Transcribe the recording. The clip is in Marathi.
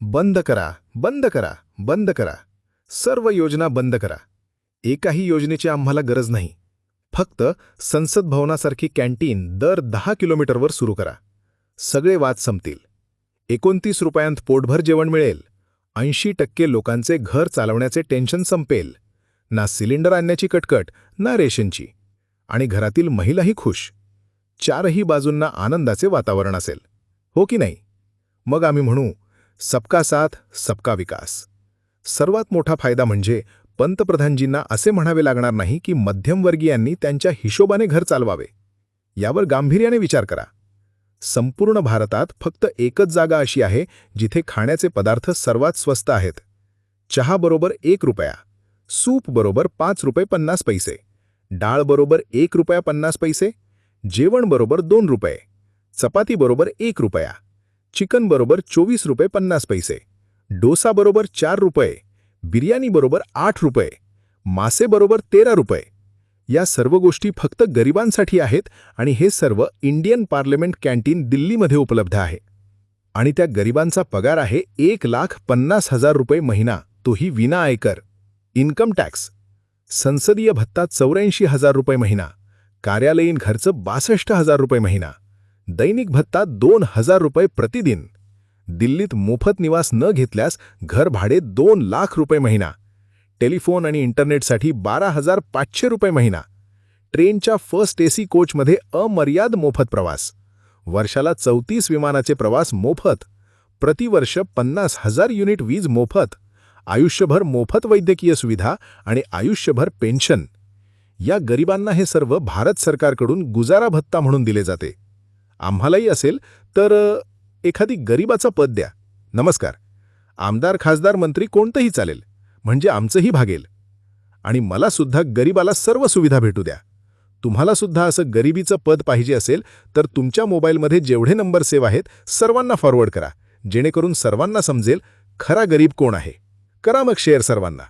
बंद करा, बंद करा, बंद करा. सर्व योजना बंद करा. एकाही योजनेची आम्हाला गरज नाही. फक्त संसद भवनासारखी कॅन्टीन दर 10 किलोमीटरवर सुरू करा. सगळे वाद संपतील. 29 रुपयांत पोटभर जेवण मिळेल. 80% लोकांचे घर चालवण्याचे टेन्शन संपेल. ना सिलेंडर आणण्याची कटकट, ना रेशनची. आणि घरातील महिलाही खुश. चारही बाजूंना आनंदाचे वातावरण असेल. हो की नाही? मग आम्ही म्हणू, सबका साथ सबका विकास. सर्वात मोठा फायदा म्हणजे पंतप्रधानजींना असे म्हणावे लागणार नाही की मध्यमवर्गीयांनी त्यांच्या हिशोबाने घर चालवावे. यावर गांभीर्याने विचार करा. संपूर्ण भारतात फक्त एकच जागा अशी आहे जिथे खाण्याचे पदार्थ सर्वात स्वस्त आहेत. चहा बरोबर 1 रुपया, सूप बरोबर 5 रुपये 50 पैसे, डाळ बरोबर 1 रुपया 50 पैसे, जेवण बरोबर 2 रुपये, चपाती बरोबर 1 रुपया, चिकन बरोबर 24 रुपये 50 पैसे, डोसा बरोबर 4 रुपये, बिर्याणी बरोबर 8 रुपये, मासे बरोबर 13 रुपये. या सर्व गोष्टी फक्त गरिबांसाठी आहेत आणि हे सर्व इंडियन पार्लमेंट कॅन्टीन दिल्लीमध्ये उपलब्ध आहे. आणि त्या गरिबांचा पगार आहे 1,50,000 रुपये महिना, तोही विना आयकर. Income tax. संसदीय भत्ता 84,000 रुपये महिना, कार्यालयीन खर्च 62,000 रुपये महिना, दैनिक भत्ता 2,000 रुपये प्रतिदिन. दिल्लीत मोफत निवास न घेतल्यास घर भाडे 2 लाख रुपये महिना. टेलिफोन आणि इंटरनेटसाठी 12,500 रुपये महिना. ट्रेनच्या फर्स्ट एसी कोचमध्ये अमर्याद मोफत प्रवास. वर्षाला 34 विमानाचे प्रवास मोफत. प्रतिवर्ष 50,000 युनिट वीज मोफत. आयुष्यभर मोफत वैद्यकीय सुविधा आणि आयुष्यभर पेन्शन. या गरिबांना हे सर्व भारत सरकारकडून गुजारा भत्ता म्हणून दिले जाते. आम्हालाही असेल तर एखादी गरिबाचा पद द्या. नमस्कार. आमदार, खासदार, मंत्री कोणतंही चालेल, म्हणजे आमचंही भागेल. आणि मला सुद्धा गरिबाला सर्व सुविधा भेटू द्या. तुम्हाला सुद्धा असं गरिबीचं पद पाहिजे असेल तर तुमच्या मोबाईलमध्ये जेवढे नंबर सेव्ह आहेत सर्वांना फॉरवर्ड करा, जेणेकरून सर्वांना समजेल खरा गरीब कोण आहे. करा मग शेअर सर्वांना.